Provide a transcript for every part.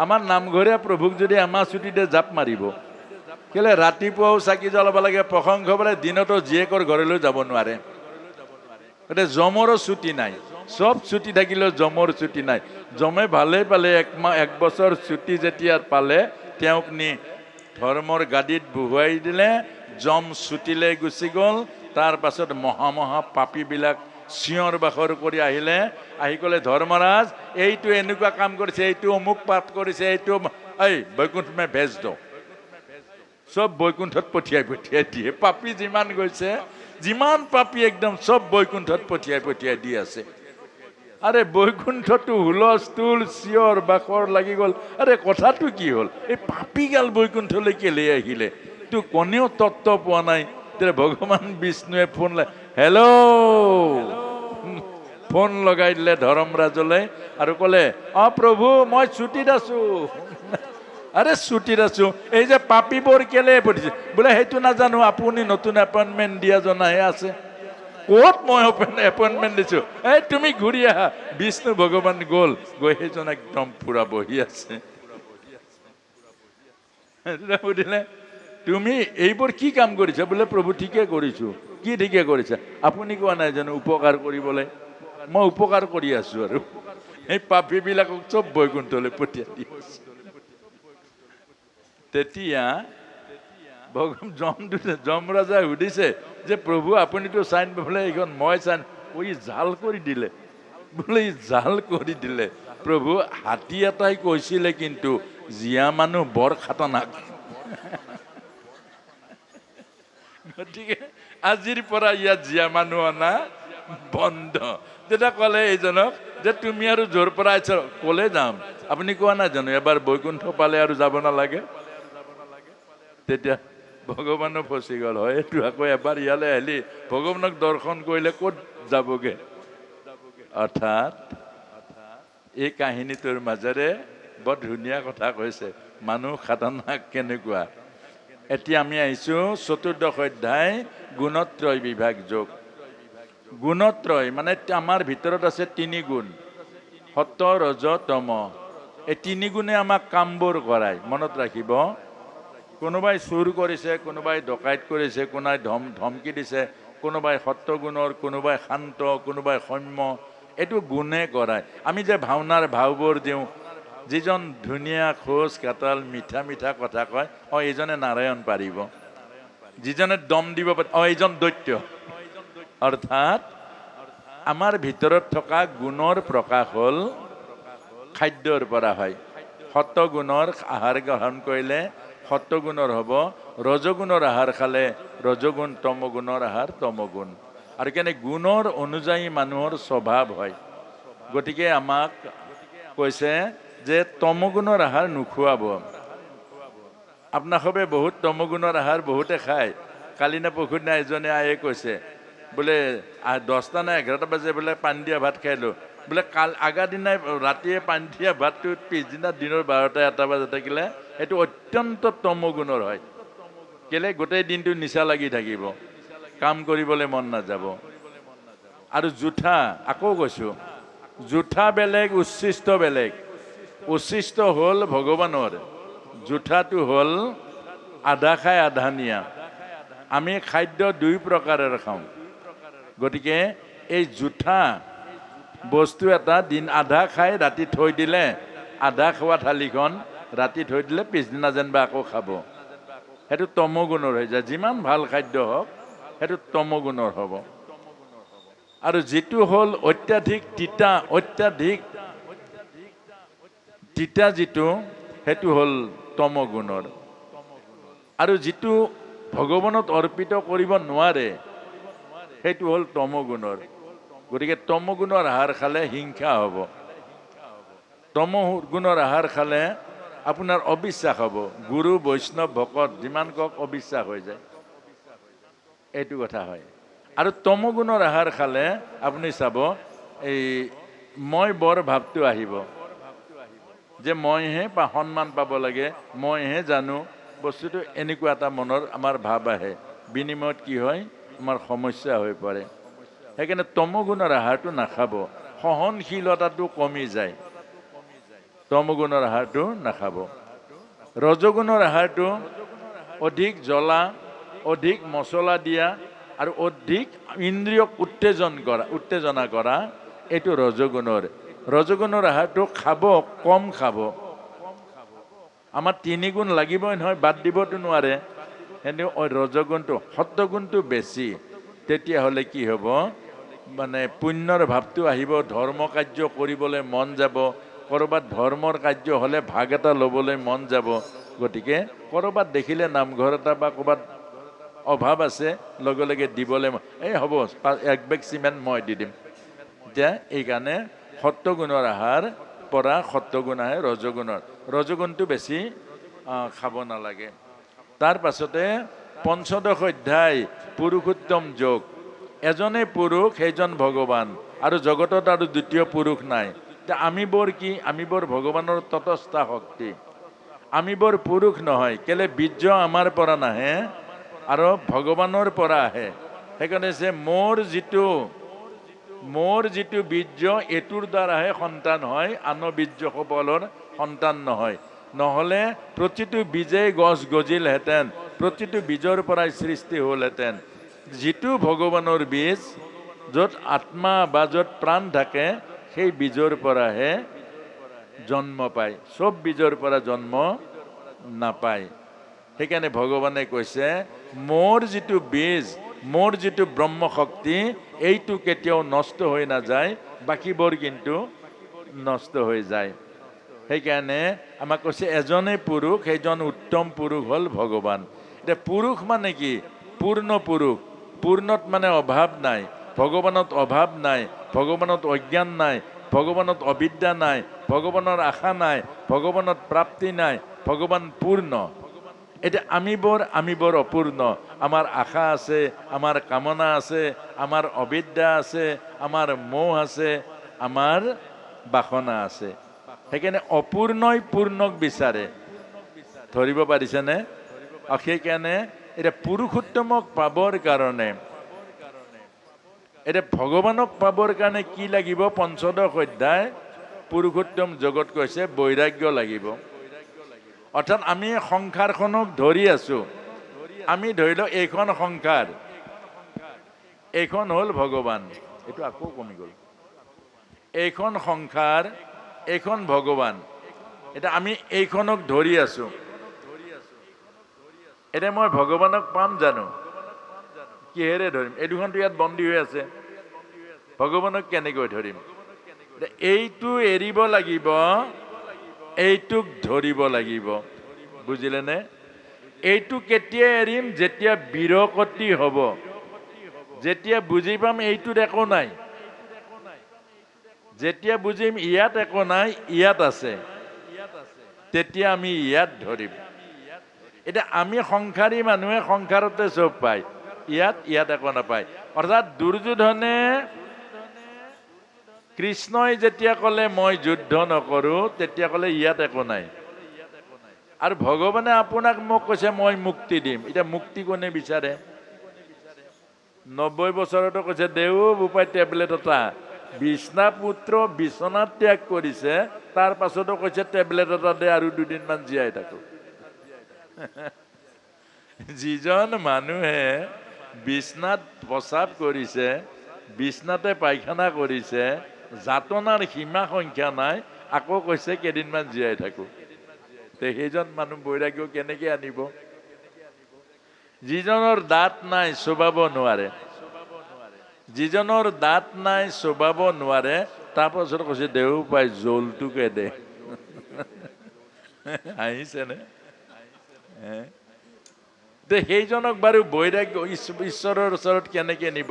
আমাৰ নামঘৰীয়া প্ৰভুক যদি আমাৰ ছুটিতে জাপ মাৰিব, কেলে ৰাতিপুৱাও চাকি জ্বলাব লাগে, প্ৰসংগ বোলে দিনতো জীয়েকৰ ঘৰলৈ যাব নোৱাৰে। গতিকে জমৰো ছুটি নাই, চব ছুটি থাকিলেও জমৰ ছুটি নাই। জমে ভালে পালে এক বছৰ ছুটি যেতিয়া পালে তেওঁক নি ধৰ্মৰ গাদীত বহুৱাই দিলে, জম ছুটিলৈ গুচি গ'ল। তাৰ পাছত মহা পাপীবিলাক চিঞৰ বাখৰ কৰি আহিলে, আহি ক'লে ধৰ্মৰাজ এইটো এনেকুৱা কাম কৰিছে, এইটো অমুক পাপ কৰিছে, এইটো এই বৈকুণ্ঠ মে ভেজ দ, চব বৈকুণ্ঠত পঠিয়াই দিয়ে। পাপী যিমান গৈছে, যিমান পাপী একদম চব বৈকুণ্ঠত পঠিয়াই দি আছে। আৰে বৈকুণ্ঠটো হুলস্থুল চিঞৰ বাখৰ লাগি গ'ল। আৰে কথাটো কি হ'ল, এই পাপীগাল বৈকুণ্ঠলৈ কেলে আহিলে, তো কোনেও তত্ত্ব পোৱা নাই। তেতিয়া ভগৱান বিষ্ণুৱে ফোন লগাই দিলে ধৰ্মৰাজলৈ আৰু ক'লে, অ প্ৰভু মই ছুটিত আছো। আৰে ছুটিত আছো, এই যে পাপীবোৰ কেলে পঠিছে, বোলে সেইটো নাজানো, আপুনি নতুন এপইণ্টমেণ্ট দিয়া জনাহে আছে। ক'ত মই এপইণ্টমেণ্ট দিছো, এই তুমি ঘূৰি আহা। বিষ্ণু ভগৱান গ'ল, গৈ সেইজন একদম পুৰা বহি আছে। সুধিলে তুমি এইবোৰ কি কাম কৰিছা? বোলে প্ৰভু ঠিকে কৰিছো। কি ঠিকে কৰিছা? আপুনি কোৱা নাই জানো উপকাৰ কৰিবলৈ? মই উপকাৰ কৰি আছো আৰু এই পাপীবিলাকক চব বৈকুণ্ঠলৈ পঠিয়াই দি আছো। তেতিয়া যমৰাজাই সুধিছে যে প্ৰভু আপুনিতো চাইন, বোলে এইখন মই চাইন, জাল কৰি দিলে। বোলে জাল কৰি দিলে। প্ৰভু হাতী এটাই কৈছিলে কিন্তু জীয়া মানুহ বৰ খাতাৰনাক। গতিকে আজিৰ পৰা ইয়াত জীয়া মানুহ অনা বন্ধ। তেতিয়া ক'লে এইজনক যে তুমি আৰু য'ৰ পৰা আহিছ, ক'লে যাম, আপুনি কোৱা নাই জানো এবাৰ বৈকুণ্ঠ পালে আৰু যাব নালাগে? তেতিয়া ভগৱানো ফচি গ'ল, হয় এইটো আকৌ এবাৰ ইয়ালৈ আহিলি ভগৱানক দৰ্শন কৰিলে ক'ত যাবগে। অৰ্থাৎ এই কাহিনীটোৰ মাজেৰে বৰ ধুনীয়া কথা কৈছে, মানুহ খাতাৰনাক কেনেকুৱা। এতিয়া আমি আহিছো চতুৰ্দশ অধ্যায় গুণত্ৰয় বিভাগ যোগ। গুণত্ৰয় মানে আমাৰ ভিতৰত আছে 3 গুণ, সত্য ৰজ তম। এই 3 গুণে আমাক কামবোৰ কৰাই। মনত ৰাখিব, কোনোবাই চুৰ কৰিছে, কোনোবাই ডকাইত কৰিছে, কোনোবাই ধমকি দিছে, কোনোবাই সত্যগুণৰ, কোনোবাই শান্ত, কোনোবাই সৌম্য। এইটো গুণে কৰাই। আমি যে ভাওনাৰ ভাওবোৰ দিওঁ, যিজন ধুনীয়া খোজ কাটাল মিঠা মিঠা কথা কয়, এইজনে নাৰায়ণ পাৰিব। যিজনে দম দিব পাৰে, এইজন দৈত্য। অৰ্থাৎ আমাৰ ভিতৰত থকা গুণৰ প্ৰকাশ হ'ল খাদ্যৰ পৰা হয়। সত্যগুণৰ আহাৰ গ্ৰহণ কৰিলে সত্যগুণৰ হ'ব, ৰজগুণৰ আহাৰ খালে ৰজগুণ, তমগুণৰ আহাৰ তমগুণ। আৰু কেনে গুণৰ অনুযায়ী মানুহৰ স্বভাৱ হয়। গতিকে আমাক কৈছে যে তমগুণৰ আহাৰ নোখোৱাব। আপোনাসবে বহুত তমগুণৰ আহাৰ বহুতে খায়। কালি নে পৰহিদিনা এজনে আয়ে কৈছে, বোলে 10টা নে 11টা বাজে বোলে পানী দিয়া ভাত খাইলো। বোলে আগা দিনাই ৰাতিয়ে পানী দিয়া ভাতটো পিছদিনা দিনৰ 12টা 1টা বাজে থাকিলে এইটো অত্যন্ত তমগুণৰ হয়। কেলে গোটেই দিনটো নিচা লাগি থাকিব, কাম কৰিবলৈ মন নাযাব। আৰু জুঠা, আকৌ কৈছো, জুঠা বেলেগ, উচ্ছিষ্ট বেলেগ। উচ্ছিষ্ট হ'ল ভগৱানৰ, জুঠাটো হ'ল আধা খাই আধা নিয়া। আমি খাদ্য 2 প্ৰকাৰেৰে খাওঁ। গতিকে এই জুঠা বস্তু এটা দিন আধা খাই ৰাতি থৈ দিলে, আধা খোৱা থালিখন ৰাতি থৈ দিলে পিছদিনা যেনিবা আকৌ খাব, সেইটো তমগুণৰ হৈ যায়। যিমান ভাল খাদ্য হওক সেইটো তমগুণৰ হ'ব। আৰু যিটো হ'ল অত্যাধিক তিতা, অত্যাধিক তিতা যিটো, সেইটো হ'ল তমগুণৰ। আৰু যিটো ভগৱানত অৰ্পিত কৰিব নোৱাৰে সেইটো হ'ল তমগুণৰ। গতিকে তমগুণৰ আহাৰ খালে হিংসা হ'ব, তমগুণৰ আহাৰ খালে আপোনাৰ অবিশ্বাস হ'ব। গুৰু বৈষ্ণৱ ভকত যিমান কওক অবিশ্বাস হৈ যায়, এইটো কথা হয়। আৰু তমগুণৰ আহাৰ খালে আপুনি চাব এই মই বৰ ভাৱটো আহিব, যে মইহে সন্মান পাব লাগে, মইহে জানো বস্তুটো, এনেকুৱা এটা মনৰ আমাৰ ভাৱ আহে। বিনিময়ত কি হয়, আমাৰ সমস্যা হৈ পৰে। সেইকাৰণে তমগুণৰ আহাৰটো নাখাব, সহনশীলতাটো কমি যায়। তমগুণৰ আহাৰটো নাখাব। ৰজগুণৰ আহাৰটো অধিক জ্বলা, অধিক মছলা দিয়া আৰু অধিক ইন্দ্ৰিয়ক উত্তেজনা কৰা এইটো ৰজগুণৰ। ৰজগুণৰ আহাৰটো খাব, কম খাব। আমাৰ 3 গুণ লাগিবই নহয়, বাদ দিবতো নোৱাৰে। কিন্তু ৰজগুণটো, সত্যগুণটো বেছি। তেতিয়াহ'লে কি হ'ব, মানে পুণ্যৰ ভাৱটো আহিব, ধৰ্ম কাৰ্য কৰিবলৈ মন যাব, ক'ৰবাত ধৰ্মৰ কাৰ্য হ'লে ভাগ এটা ল'বলৈ মন যাব। গতিকে ক'ৰবাত দেখিলে নামঘৰ এটা বা ক'ৰবাত অভাৱ আছে, লগে লগে দিবলৈ এই হ'ব 1 বেগ চিমেণ্ট মই দি দিম। এতিয়া এইকাৰণে সত্যগুণৰ আহাৰ পৰা সত্যগুণ আহে ৰজগুণৰ। ৰজগুণটো বেছি খাব নালাগে। তাৰ পাছতে 15 অধ্যায় পুৰুষোত্তম যোগ। এজনে পুৰুষ, সেইজন ভগৱান, আৰু জগতত আৰু দ্বিতীয় পুৰুষ নাই। এতিয়া আমিবোৰ কি? আমিবোৰ ভগৱানৰ তটস্থা শক্তি। আমিবোৰ পুৰুষ নহয়, কেলে বীৰ্য আমাৰ পৰা নাহে আৰু ভগৱানৰ পৰা আহে। সেইকাৰণে যে মোৰ যিটো বীৰ্য, এইটোৰ দ্বাৰাহে সন্তান হয়, আন বীৰ্যসকলৰ সন্তান নহয়। নহ'লে প্ৰতিটো বীজেই গছ গজিলহেঁতেন, প্ৰতিটো বীজৰ পৰাই সৃষ্টি হ'লহেঁতেন। যিটো ভগৱানৰ বীজ, য'ত আত্মা বা য'ত প্ৰাণ থাকে, সেই বীজৰ পৰাহে জন্ম পায়, চব বীজৰ পৰা জন্ম নাপায়। সেইকাৰণে ভগৱানে কৈছে, মোৰ যিটো বীজ, মোৰ যিটো ব্ৰহ্মশক্তি, এইটো কেতিয়াও নষ্ট হৈ নাযায়, বাকীবোৰ কিন্তু নষ্ট হৈ যায়। সেইকাৰণে আমাক কৈছে এজনে পুৰুষ, সেইজন উত্তম পুৰুষ হ'ল ভগৱান। এতিয়া পুৰুষ মানে কি? পূৰ্ণ পুৰুষ। পূৰ্ণত মানে অভাৱ নাই, ভগৱানত অভাৱ নাই, ভগৱানত অজ্ঞান নাই, ভগৱানত অবিদ্যা নাই, ভগৱানৰ আশা নাই, ভগৱানত প্ৰাপ্তি নাই, ভগৱান পূৰ্ণ। এতিয়া আমিবোৰ অপূৰ্ণ। আমাৰ আশা আছে, আমাৰ কামনা আছে, আমাৰ অবিদ্যা আছে, আমাৰ মোহ আছে, আমাৰ বাসনা আছে। সেইকাৰণে অপূৰ্ণই পূৰ্ণক বিচাৰে। ধৰিব পাৰিছেনে? সেইকাৰণে এতিয়া পুৰুষোত্তমক পাবৰ কাৰণে, এতিয়া ভগৱানক পাবৰ কাৰণে কি লাগিব? 15 অধ্যায় পুৰুষোত্তম জগত কৈছে বৈৰাগ্য লাগিব। অৰ্থাৎ আমি সংসাৰখনক ধৰি আছো। আমি ধৰি লওঁ এইখন সংসাৰ, এইখন হ'ল ভগৱান। এইটো আকৌ কমি গ'ল। এইখন সংসাৰ, এইখন ভগৱান। এতিয়া আমি এইখনক ধৰি আছো। এতিয়া মই ভগৱানক পাম জানো? কিহেৰে ধৰিম? এই দুখনটো ইয়াত বন্দী হৈ আছে, ভগৱানক কেনেকৈ ধৰিম? এইটো এৰিব লাগিব, এইটোক ধৰিব লাগিব। বুজিলেনে? এইটো কেতিয়া এৰিম? যেতিয়া বিৰকতি হ'ব, যেতিয়া বুজি পাম এইটোত একো নাই, যেতিয়া বুজিম ইয়াত একো নাই, ইয়াত আছে, তেতিয়া আমি ইয়াত ধৰিম। এতিয়া আমি সংসাৰী মানুহে সংসাৰতে চব পায়, ইয়াত একো নাপায়। অৰ্থাৎ দুৰ্যোধনে কৃষ্ণই যেতিয়া ক'লে মই যুদ্ধ নকৰো, তেতিয়া ক'লে ইয়াত একো নাই। আৰু ভগৱানে আপোনাক মোক কৈছে মই মুক্তি দিম। এতিয়া মুক্তি কোনে বিচাৰে? 90 বছৰতো কৈছে দেও বোপাই টেবলেট এটা। বিষ্ণা পুত্ৰ বিচনাত ত্যাগ কৰিছে, তাৰ পাছতো কৈছে টেবলেট এটা দে আৰু 2 দিনমান জীয়াই থাকো। যিজন মানুহে বিছনাত প্ৰস্ৰাৱ কৰিছে, বিছনাতে পায়খানা কৰিছে, যাতনাৰ সীমা সংখ্যা নাই, আকৌ কৈছে কেইদিনমান জীয়াই থাকো। সেইজন মানুহ বৈৰাগ্য কেনেকে আনিব? যিজনৰ দাঁত নাই চোবাব নোৱাৰে, যিজনৰ দাঁত নাই চোবাব নোৱাৰে, তাৰপাছত কৈছে দেও পাই জলটোকে দে। আহিছেনে? সেইজনক বাৰু বৈৰাগ্য ঈশ্বৰৰ ওচৰত কেনেকে নিব?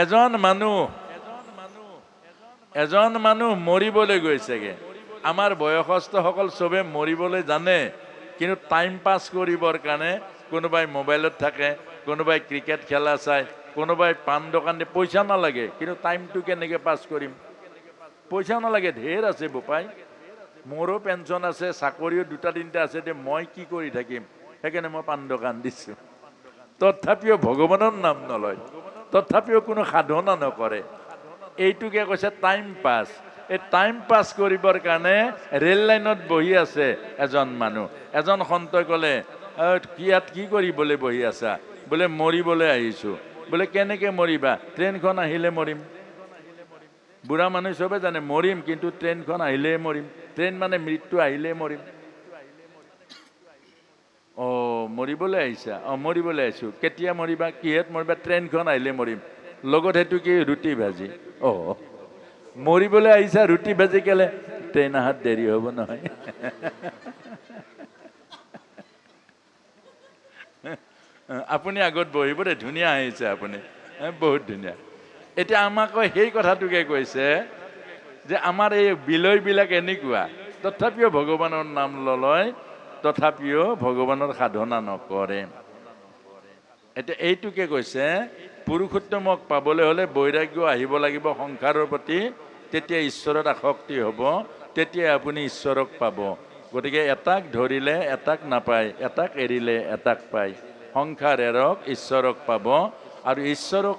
এজন মানুহ মৰিবলৈ গৈছেগে। আমাৰ বয়সস্থসকল চবে মৰিবলৈ জানে, কিন্তু টাইম পাছ কৰিবৰ কাৰণে কোনোবাই মোবাইলত থাকে, কোনোবাই ক্ৰিকেট খেলা চায়, কোনোবাই পাণ দোকান দিয়ে। পইচা নালাগে, কিন্তু টাইমটো কেনেকে পাছ কৰিম? পইচা নালাগে, ঢেৰ আছে বোপাই। মোৰো পেঞ্চন আছে, চাকৰিও 2-3টা আছে, মই কি কৰি থাকিম? সেইকাৰণে মই পাণ দোকান দিছো। তথাপিও ভগৱানৰ নাম নলয়, তথাপিও কোনো সাধনা নকৰে। এইটোকে কৈছে টাইম পাছ। এই টাইম পাছ কৰিবৰ কাৰণে ৰেল লাইনত বহি আছে এজন মানুহ। এজন সন্তই ক'লে, ইয়াত কি কৰিবলৈ বহি আছা? বোলে মৰিবলৈ আহিছোঁ। বোলে কেনেকৈ মৰিবা? ট্ৰেইনখন আহিলে মৰিম। বুঢ়া মানুহ চবে জানে মৰিম, কিন্তু ট্ৰেইনখন আহিলেই মৰিম। ট্ৰেইন মানে মৃত্যু আহিলেই মৰিম। মৰিবলৈ আহিছা? মৰিবলৈ আহিছোঁ। কেতিয়া মৰিবা? কিহেত মৰিবা? ট্ৰেইনখন আহিলে মৰিম। লগত সেইটো কি? ৰুটি ভাজি। মৰিবলৈ আহিছা, ৰুটি ভাজি কেলে? ট্ৰেইন অহাত দেৰি হ'ব নহয়। আপুনি আগত বহিব দেই, ধুনীয়া আহিছে আপুনি, বহুত ধুনীয়া। এতিয়া আমাক সেই কথাটোকে কৈছে যে আমাৰ এই বিলয়বিলাক এনেকুৱা, তথাপিও ভগৱানৰ নাম লয়, তথাপিও ভগৱানৰ সাধনা নকৰে। এতিয়া এইটোকে কৈছে, পুৰুষোত্তমক পাবলৈ হ'লে বৈৰাগ্য আহিব লাগিব সংসাৰৰ প্ৰতি, তেতিয়া ঈশ্বৰত আসক্তি হ'ব, তেতিয়া আপুনি ঈশ্বৰক পাব। গতিকে এটাক ধৰিলে এটাক নাপায়, এটাক এৰিলে এটাক পায়। সংসাৰ এৰক, ঈশ্বৰক পাব, আৰু ঈশ্বৰক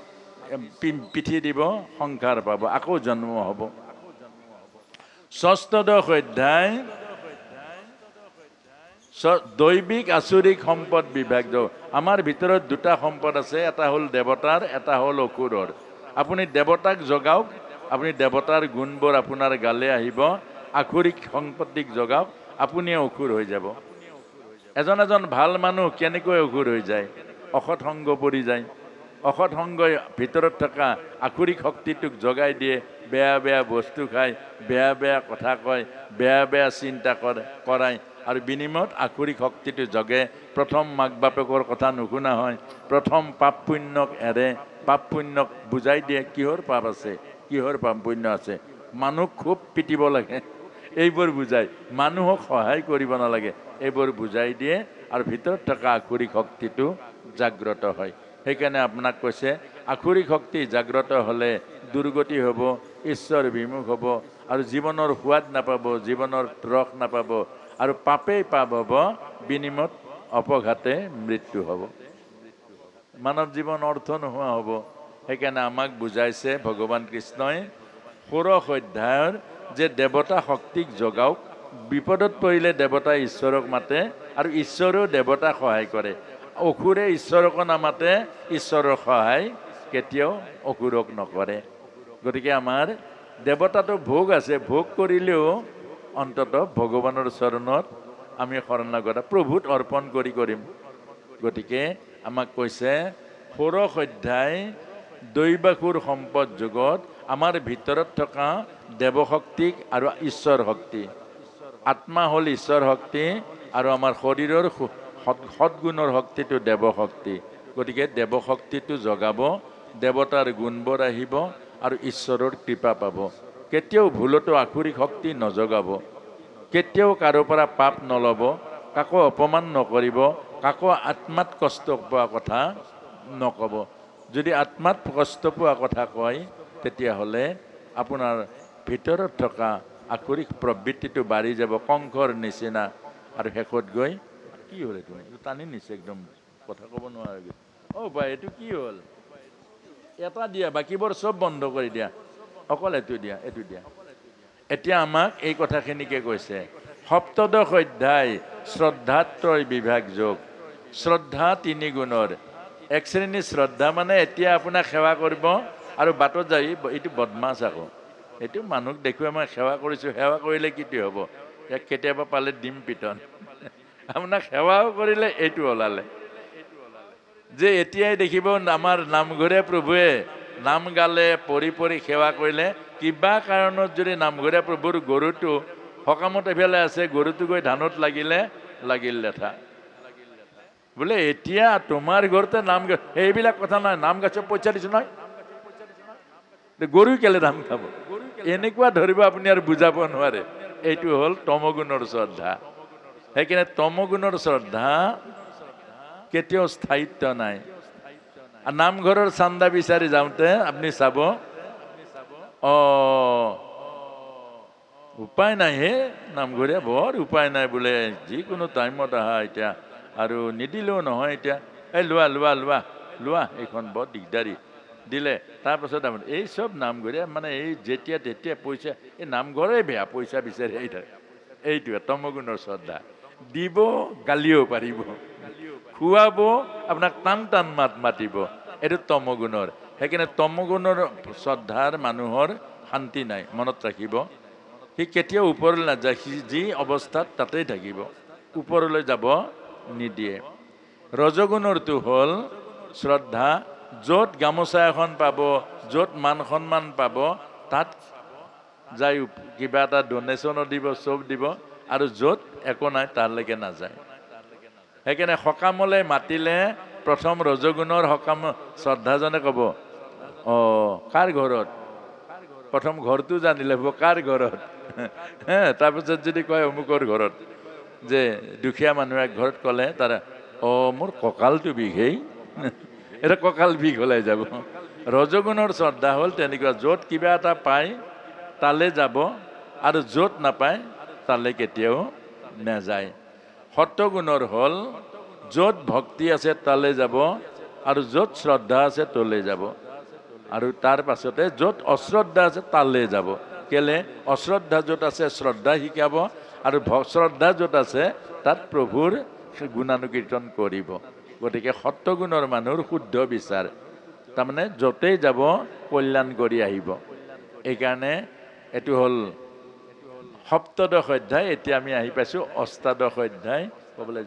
পিঠি দিব, সংসাৰ পাব, আকৌ জন্ম হ'ব। ষষ্ঠদশ অধ্যায়, দৈবিক আচুৰিক সম্পদ বিভাগ। আমাৰ ভিতৰত দুটা সম্পদ আছে, এটা হ'ল দেৱতাৰ, এটা হ'ল অসুৰৰ। আপুনি দেৱতাক জগাওক, আপুনি দেৱতাৰ গুণবোৰ আপোনাৰ গালে আহিব। আসুৰিক সম্পত্তিক জগাওক, আপুনি অসুৰ হৈ যাব। এজন এজন ভাল মানুহ কেনেকৈ অসুৰ হৈ যায়? অসৎ সংগ পৰি যায়। অসৎ সংগই ভিতৰত থকা আসুৰিক শক্তিটোক জগাই দিয়ে। বেয়া বেয়া বস্তু খায়, বেয়া বেয়া কথা কয়, বেয়া বেয়া চিন্তা কৰায়, আৰু বিনিময়ত আসুৰিক শক্তিটো জগে। প্ৰথম মাক বাপেকৰ কথা নুশুনা হয়, প্ৰথম পাপ পুণ্যক এৰে, পাপ পুণ্যক বুজাই দিয়ে কিহৰ পাপ আছে, কিহৰ পাপ পুণ্য আছে। মানুহ খুব পিটিব লাগে, এইবোৰ বুজাই। মানুহক সহায় কৰিব নালাগে, এইবোৰ বুজাই দিয়ে, আৰু ভিতৰত থকা আসুৰিক শক্তিটো জাগ্ৰত হয়। সেইকাৰণে আপোনাক কৈছে, আসুৰিক শক্তি জাগ্ৰত হ'লে দুৰ্গতি হ'ব, ঈশ্বৰ বিমুখ হ'ব, আৰু জীৱনৰ সোৱাদ নাপাব, জীৱনৰ ৰস নাপাব, আৰু পাপেই পাপ হ'ব, বিনিময়ত অপঘাতে মৃত্যু হ'ব, মানৱ জীৱন অৰ্থ নোহোৱা হ'ব। সেইকাৰণে আমাক বুজাইছে ভগৱান কৃষ্ণই ষোড়শ অধ্যায়ৰ যে দেৱতা শক্তিক জগাওক। বিপদত পৰিলে দেৱতাই ঈশ্বৰক মাতে, আৰু ঈশ্বৰেও দেৱতাক সহায় কৰে। অসুৰে ঈশ্বৰক নামাতে, ঈশ্বৰৰ সহায় কেতিয়াও অসুৰক নকৰে। গতিকে আমাৰ দেৱতাটো ভোগ আছে, ভোগ কৰিলেও অন্তত ভগৱানৰ চৰণত আমি শৰণাগত, প্ৰভুত অৰ্পণ কৰিম। গতিকে আমাক কৈছে ষোড়শ অধ্যায় দৈবাসুৰ সম্পদ যুগত আমাৰ ভিতৰত থকা দেৱশক্তিক আৰু ঈশ্বৰ শক্তি, আত্মা হ'ল ঈশ্বৰ শক্তি, আৰু আমাৰ শৰীৰৰ সৎগুণৰ শক্তিটো দেৱশক্তি। গতিকে দেৱশক্তিটো জগাব, দেৱতাৰ গুণবোৰ আহিব, আৰু ঈশ্বৰৰ কৃপা পাব। কেতিয়াও ভুলতো আসুৰিক শক্তি নজগাব, কেতিয়াও কাৰো পৰা পাপ নল'ব, কাকো অপমান নকৰিব, কাকো আত্মাত কষ্ট পোৱা কথা নক'ব। যদি আত্মাত কষ্ট পোৱা কথা কয়, তেতিয়াহ'লে আপোনাৰ ভিতৰত থকা আসুৰিক প্ৰবৃত্তিটো বাঢ়ি যাব, কংসৰ নিচিনা। আৰু শেষত গৈ কি হ'ল? এইটো টানি নিছে, একদম কথা ক'ব নোৱাৰে। বাই, এইটো কি হ'ল? এটা দিয়া, বাকীবোৰ চব বন্ধ কৰি দিয়া, অকল এইটো দিয়া, এইটো দিয়া। এতিয়া আমাক এই কথাখিনিকে কৈছে। সপ্তদশ অধ্যায় শ্ৰদ্ধাত্ৰয় বিভাগ যোগ। শ্ৰদ্ধা তিনি গুণৰ। এক শ্ৰেণীৰ শ্ৰদ্ধা মানে এতিয়া আপোনাক সেৱা কৰিব, আৰু বাটত যাই এইটো বদমাছ, আকৌ এইটো মানুহক দেখুৱাই মই সেৱা কৰিছোঁ, সেৱা কৰিলে কিটো হ'ব? ইয়াক কেতিয়াবা পালে দিম পিটন। আপোনাক সেৱাও কৰিলে এইটো ওলালে যে এতিয়াই দেখিব আমাৰ নামঘৰীয়া প্ৰভুৱে নাম গালে, পৰি পৰি সেৱা কৰিলে, কিবা কাৰণত যদি নামঘৰীয়া প্ৰভুৰ গৰুটো সকামত এফালে আছে, গৰুটো গৈ ধানত লাগিল লেঠা, বোলে এতিয়া তোমাৰ ঘৰতে নাম গা, সেইবিলাক কথা নাই, নাম গাছ পইচা দিছো নহয়, গৰু কেলে ধান খাব? এনেকুৱা ধৰিব, আপুনি আৰু বুজাব নোৱাৰে। এইটো হ'ল তমগুণৰ শ্ৰদ্ধা। সেইকাৰণে তমগুণৰ শ্ৰদ্ধা কেতিয়াও স্থায়িত্ব নাই। নামঘৰৰ চান্দা বিচাৰি যাওঁতে আপুনি চাব, উপায় নাই হে, নামঘৰীয়া বৰ উপায় নাই বোলে, যিকোনো টাইমত আহা এতিয়া, আৰু নিদিলেও নহয় এতিয়া, এই লোৱা লোৱা লোৱা লোৱা, এইখন বৰ দিগদাৰী, দিলে তাৰপাছত এই চব নামঘৰীয়া মানে এই যেতিয়া তেতিয়া পইচা এই নামঘৰে বেয়া পইচা বিচাৰি আহি থাকে এইটোৱে তমগুণৰ শ্ৰদ্ধা দিব গালিও পাৰিব খুৱাব আপোনাক টান টান মাত মাতিব এইটো তমগুণৰ সেইকাৰণে তমগুণৰ শ্ৰদ্ধাৰ মানুহৰ শান্তি নাই মনত ৰাখিব সি কেতিয়াও ওপৰলৈ নাযায় সি যি অৱস্থাত তাতেই থাকিব ওপৰলৈ যাব নিদিয়ে ৰজগুণৰটো হ'ল শ্ৰদ্ধা য'ত গামোচা এখন পাব য'ত মান সন্মান পাব তাত যাই কিবা এটা ডনেশ্যনো দিব চব দিব আৰু য'ত একো নাই তালৈকে নাযায় সেইকাৰণে সকামলৈ মাতিলে প্ৰথম ৰজগুণৰ সকাম শ্ৰদ্ধাজনে ক'ব কাৰ ঘৰত প্ৰথম ঘৰটো জানি ল'ব কাৰ ঘৰত তাৰপিছত যদি কয় অমুকৰ ঘৰত যে দুখীয়া মানুহ এক ঘৰত ক'লে তাৰা মোৰ কঁকালটো বিষেই এটা কঁকাল বিষ ওলাই যাব ৰজগুণৰ শ্ৰদ্ধা হ'ল তেনেকুৱা য'ত কিবা এটা পায় তালৈ যাব আৰু য'ত নাপায় তালৈ কেতিয়াও নাযায় সত্যগুণৰ হ'ল য'ত ভক্তি আছে তালৈ যাব আৰু য'ত শ্ৰদ্ধা আছে তলৈ যাব আৰু তাৰ পাছতে য'ত অশ্ৰদ্ধা আছে তালৈ যাব কেলে অশ্ৰদ্ধা য'ত আছে শ্ৰদ্ধা শিকাব আৰু শ্ৰদ্ধা য'ত আছে তাত প্ৰভুৰ গুণানুকীৰ্তন কৰিব গতিকে সত্যগুণৰ মানুহৰ শুদ্ধ বিচাৰ তাৰমানে য'তেই যাব কল্যাণ কৰি আহিব এইকাৰণে এইটো হ'ল সপ্তদশ অধ্যায় এতিয়া আমি আহি পাইছোঁ অষ্টাদশ অধ্যায় ক'বলৈ